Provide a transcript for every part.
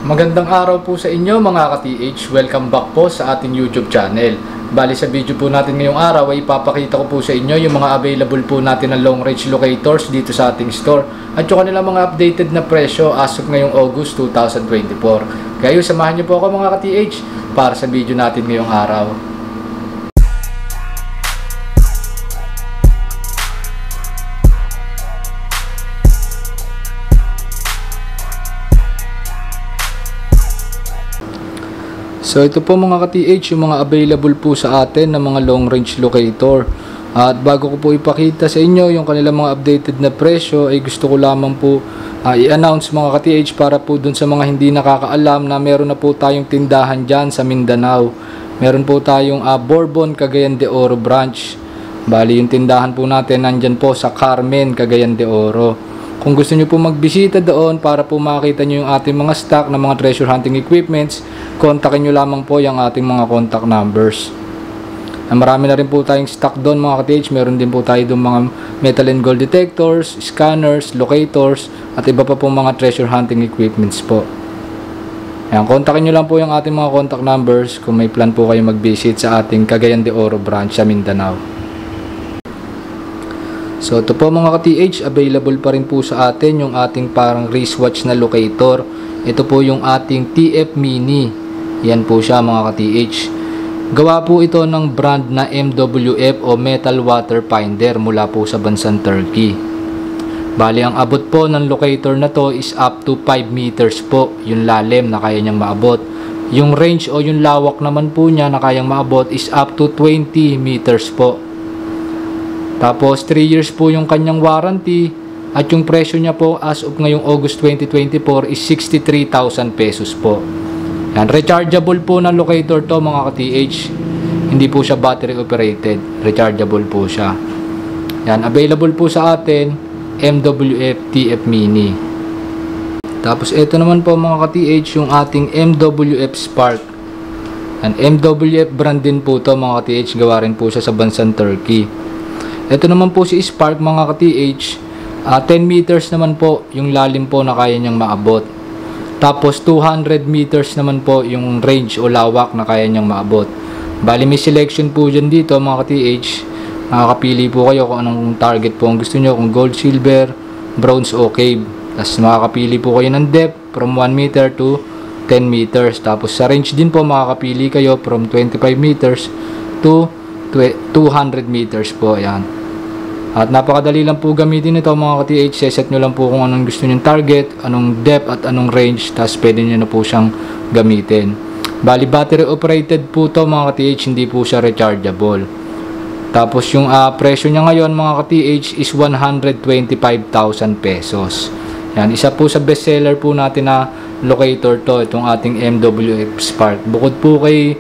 Magandang araw po sa inyo mga ka-TH. Welcome back po sa ating YouTube channel. Bali sa video po natin ngayong araw ay ipapakita ko po sa inyo yung mga available po natin na long range locators dito sa ating store at yung kanilang mga updated na presyo as of ngayong August 2024. Kaya samahan niyo po ako mga ka-TH para sa video natin ngayong araw. So ito po mga ka-TH yung mga available po sa atin na mga long range locator. At bago ko po ipakita sa inyo yung kanilang mga updated na presyo ay gusto ko lamang po i-announce mga ka-TH para po dun sa mga hindi nakakaalam na meron na po tayong tindahan dyan sa Mindanao. Meron po tayong Bourbon, Cagayan de Oro branch. Bali yung tindahan po natin nandyan po sa Carmen, Cagayan de Oro. Kung gusto nyo po magbisita doon para po makita nyo yung ating mga stock ng mga treasure hunting equipments, kontakin nyo lamang po yung ating mga contact numbers. Marami na rin po tayong stock doon mga ka-TH. Meron din po tayo doon mga metal and gold detectors, scanners, locators, at iba pa po mga treasure hunting equipments po. Ayan, kontakin nyo lang po yung ating mga contact numbers kung may plan po kayo mag-visit sa ating Cagayan de Oro branch sa Mindanao. So ito po mga ka-TH, available pa rin po sa atin yung ating parang wristwatch na locator. Ito po yung ating TF Mini. Yan po siya mga ka-TH. Gawa po ito ng brand na MWF o Metal Water Finder mula po sa bansang Turkey. Bali ang abot po ng locator na to is up to 5 meters po yung lalim na kaya niyang maabot. Yung range o yung lawak naman po niya na kayang maabot is up to 20 meters po. Tapos 3 years po yung kanyang warranty at yung presyo niya po as of ngayong August 2024 is 63,000 pesos po. Yan, rechargeable po na locator to mga ka-TH. Hindi po siya battery operated, rechargeable po siya. Yan, available po sa atin MWF TF Mini. Tapos ito naman po mga ka-TH yung ating MWF Spark. Yan, MWF brand din po to mga ka-TH, gawa rin po siya sa bansang Turkey. Ito naman po si Spark mga ka-TH, 10 meters naman po yung lalim po na kaya niyang maabot. Tapos 200 meters naman po yung range o lawak na kaya niyang maabot. Bali may selection po dyan dito mga ka-TH. Makakapili po kayo kung anong target po ang gusto nyo, kung gold, silver, bronze o cave. Tapos makakapili po kayo ng depth from 1 meter to 10 meters. Tapos sa range din po makakapili kayo from 25 meters to 200 meters po. Ayan. At napakadali lang po gamitin ito mga ka-TH. Set nyo lang po kung anong gusto nyo target, anong depth at anong range. Tapos pwede nyo na po siyang gamitin. Bali battery operated po to mga ka-TH, hindi po siya rechargeable. Tapos yung presyo niya ngayon mga ka-TH is 125,000 pesos. Yan, isa po sa best seller po natin na locator to, itong ating MWF Spark. Bukod po kay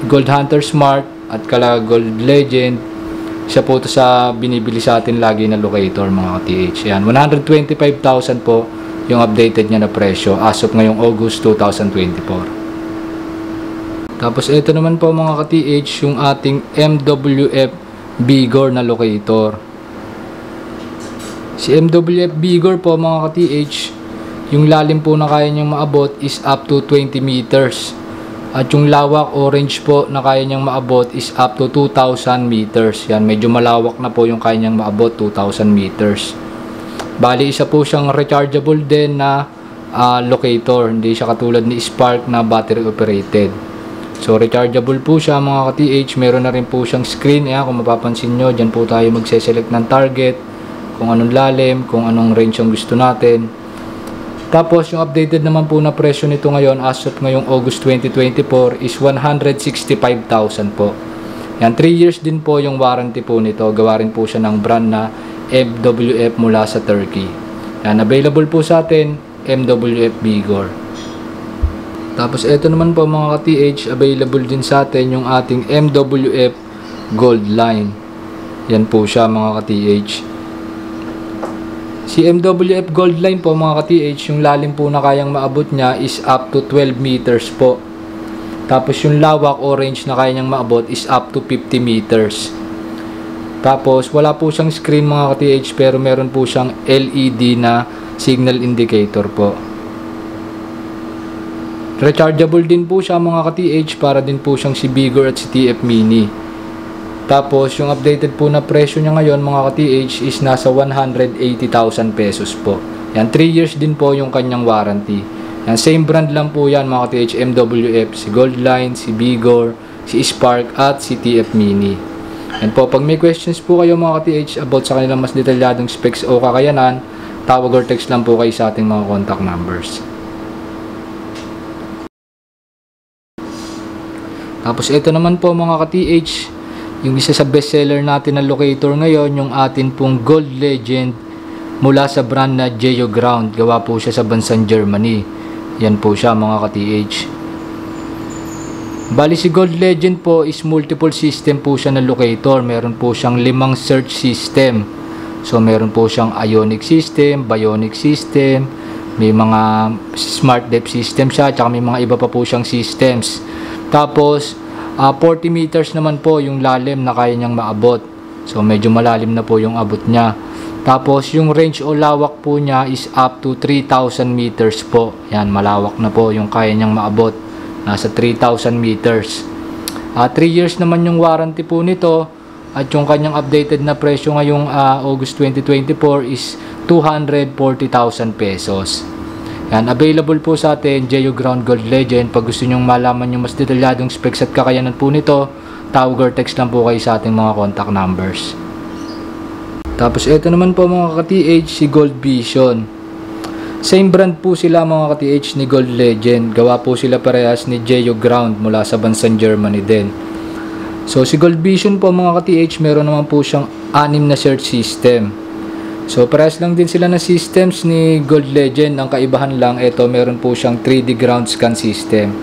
Gold Hunter Smart at kala Gold Legend, siya po ito sa binibili sa atin lagi na locator mga ka-TH. Yan, 125,000 po yung updated niya na presyo as of ngayong August 2024. Tapos ito naman po mga ka-TH yung ating MWF Bigor na locator. Si MWF Bigor po mga ka-TH, yung lalim po na kaya niyang maabot is up to 20 meters. At yung lawak orange po na kaya niyang maabot is up to 2,000 meters. Yan, medyo malawak na po yung kaya niyang maabot, 2,000 meters. Bali, isa po siyang rechargeable din na locator. Hindi siya katulad ni Spark na battery operated. So, rechargeable po siya mga ka-TH. Meron na rin po siyang screen. Yan, kung mapapansin nyo, dyan po tayo magse-select ng target, kung anong lalim, kung anong range ang gusto natin. Tapos yung updated naman po na presyo nito ngayon as of ngayong August 2024 is 165,000 po. Yan, 3 years din po yung warranty po nito. Gawa rin po siya ng brand na MWF mula sa Turkey. Yan, available po sa atin MWF Bigor. Tapos ito naman po mga ka-TH, available din sa atin yung ating MWF Gold Line. Yan po siya mga ka-TH. Si MWF Gold Line po mga ka-TH, yung lalim po na kayang maabot niya is up to 12 meters po. Tapos yung lawak o range na kaya niyang maabot is up to 50 meters. Tapos wala po siyang screen mga ka-TH, pero meron po siyang LED na signal indicator po. Rechargeable din po siya mga ka-TH, para din po siyang si Bigor at si TF Mini. Tapos yung updated po na presyo niya ngayon mga ka-TH is nasa 180,000 pesos po. Yan, 3 years din po yung kanyang warranty. Yan, same brand lang po yan mga ka-TH, MWF, si Goldline, si Bigor, si Spark at si TF Mini. Yan po, pag may questions po kayo mga ka-TH about sa kanilang mas detalyadong specs o kakayanan, tawag or text lang po kayo sa ating mga contact numbers. Tapos ito naman po mga ka-TH, yung isa sa bestseller natin na locator ngayon, yung atin pong Gold Legend mula sa brand na Geoground. Gawa po siya sa bansang Germany. Yan po siya mga ka-TH. Bali si Gold Legend po is multiple system po siya na locator. Meron po siyang 5 search system. So meron po siyang ionic system, bionic system, may mga smart depth system siya, tsaka may mga iba pa po siyang systems. Tapos 40 meters naman po yung lalim na kaya niyang maabot. So medyo malalim na po yung abot niya. Tapos yung range o lawak po niya is up to 3,000 meters po. Yan, malawak na po yung kaya niyang maabot. Nasa 3,000 meters. 3 years naman yung warranty po nito. At yung kanyang updated na presyo ngayong August 2024 is 240,000 pesos. Yan, available po sa atin, Geoground Gold Legend. Pag gusto nyong malaman yung mas detalyadong specs at kakayanan po nito, tawag or text lang po kayo sa ating mga contact numbers. Tapos ito naman po mga ka-TH, si Gold Vision. Same brand po sila mga ka-TH ni Gold Legend. Gawa po sila parehas ni Geoground mula sa bansang Germany din. So si Gold Vision po mga ka-TH, meron naman po siyang 6 na search system. So parehas lang din sila na systems ni Gold Legend. Ang kaibahan lang, ito meron po siyang 3D ground scan system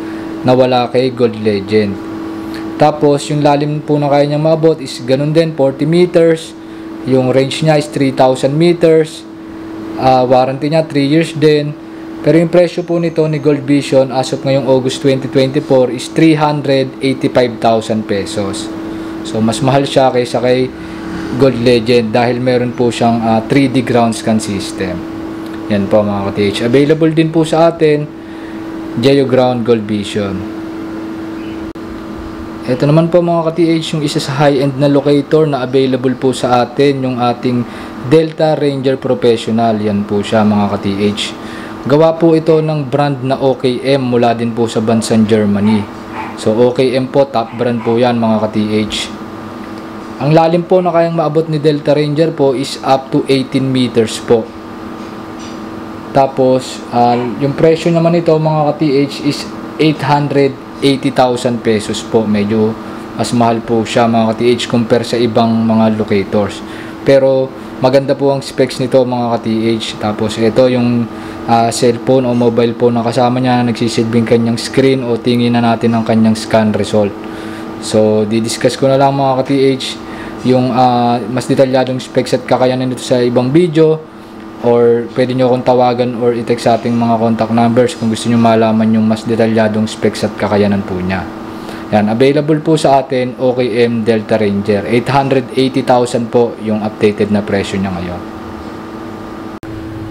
na wala kay Gold Legend. Tapos yung lalim po na kaya niya maabot is ganun din, 40 meters. Yung range niya is 3,000 meters. Warranty niya 3 years din. Pero yung presyo po nito ni Gold Vision as of ngayong August 2024 is 385,000 pesos. So mas mahal siya kaysa kay Gold Legend dahil meron po siyang 3D ground scan system. Yan po mga ka-TH. Available din po sa atin, Geoground Gold Vision. Ito naman po mga ka-TH, yung isa sa high-end na locator na available po sa atin, yung ating Delta Ranger Professional. Yan po siya mga ka-TH. Gawa po ito ng brand na OKM mula din po sa bansang Germany. So OKM po, top brand po yan mga ka-TH. Ang lalim po na kayang maabot ni Delta Ranger po is up to 18 meters po. Tapos, yung presyo naman nito mga ka-TH is 880,000 pesos po. Medyo mas mahal po siya mga ka-TH compare sa ibang mga locators. Pero maganda po ang specs nito mga ka-TH. Tapos ito yung cellphone o mobile phone na kasama niya na nagsisilbing kanyang screen o tingin na natin ang kanyang scan result. So, didiscuss ko na lang mga ka-TH yung mas detalyadong specs at kakayanan nito sa ibang video, or pwede nyo akong tawagan or i-text sa ating mga contact numbers kung gusto nyo malaman yung mas detalyadong specs at kakayanan po niya. Yan, available po sa atin, OKM Delta Ranger. 880,000 po yung updated na presyo niya ngayon.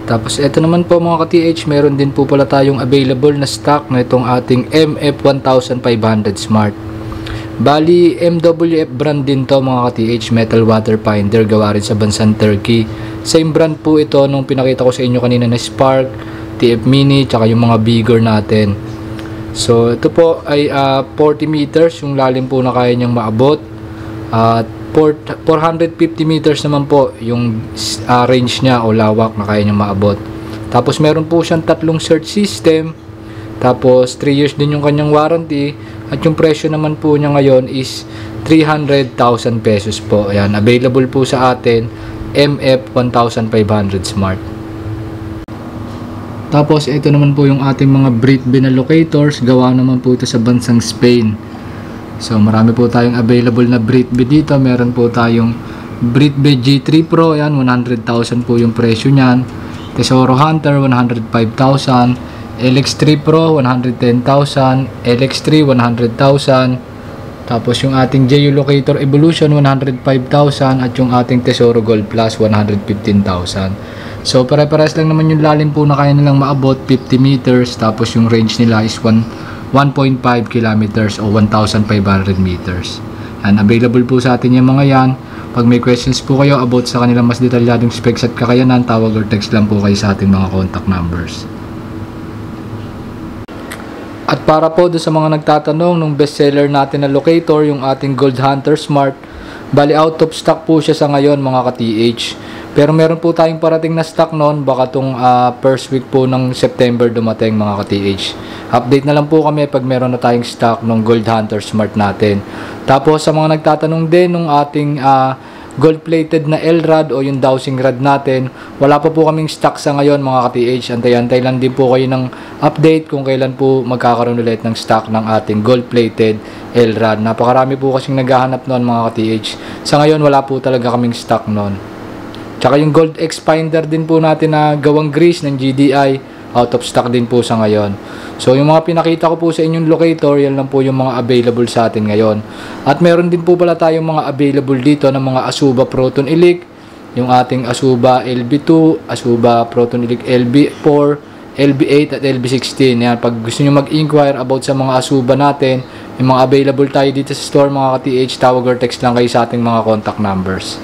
Tapos ito naman po mga ka-TH, meron din po pala tayong available na stock na itong ating MF1500 Smart. Bali, MWF brand din to mga ka-TH, metal water finder, gawa rin sa bansang Turkey. Same brand po ito nung pinakita ko sa inyo kanina na Spark, TF Mini, tsaka yung mga Bigor natin. So, ito po ay 40 meters yung lalim po na kaya niyang maabot. 450 meters naman po yung range niya o lawak na kaya niyang maabot. Tapos meron po siyang 3 search system. Tapos 3 years din yung kanyang warranty. At yung presyo naman po niya ngayon is 300,000 pesos po. Ayan, available po sa atin, MF1500 Smart. Tapos ito naman po yung ating mga Britbe na locators. Gawa naman po ito sa bansang Spain. So marami po tayong available na Britbe dito. Meron po tayong Britbe G3 Pro. Ayan, 100,000 po yung presyo niyan. Tesoro Hunter, 105,000. LX3 Pro 110,000, LX3 100,000, tapos yung ating Geolocator Evolution 105,000 at yung ating Tesoro Gold Plus 115,000. So pare-pares lang naman yung lalim po na kaya nilang maabot, 50 meters, tapos yung range nila is 1.5 kilometers o 1,500 meters. And available po sa atin yung mga yan. Pag may questions po kayo about sa kanilang mas detalyadong specs at kakayanan, tawag or text lang po kayo sa ating mga contact numbers. At para po doon sa mga nagtatanong nung bestseller natin na locator, yung ating Gold Hunter Smart, bali out of stock po siya sa ngayon mga ka-TH. Pero meron po tayong parating na stock noon, baka tong first week po ng September dumating mga ka-TH. Update na lang po kami pag meron na tayong stock ng Gold Hunter Smart natin. Tapos sa mga nagtatanong din nung ating gold-plated na L-rod o yung dowsing rod natin, wala pa po kaming stock sa ngayon mga ka-TH. Antay-antay lang din po kayo ng update kung kailan po magkakaroon ulit ng stock ng ating gold-plated L-rod. Napakarami po kasing naghahanap noon mga ka-TH. Sa ngayon wala po talaga kaming stock noon. Tsaka yung gold expander din po natin na gawang grease ng GDI, out of stock din po sa ngayon. So yung mga pinakita ko po sa inyong locator, yan lang po yung mga available sa atin ngayon. At meron din po pala tayong mga available dito ng mga Azuba Proton Elic, yung ating Azuba LB2, Azuba Proton Elic LB4, LB8 at LB16. Yan, pag gusto nyo mag-inquire about sa mga Azuba natin, yung mga available tayo dito sa store mga ka-TH, tawag or text lang kayo sa ating mga contact numbers.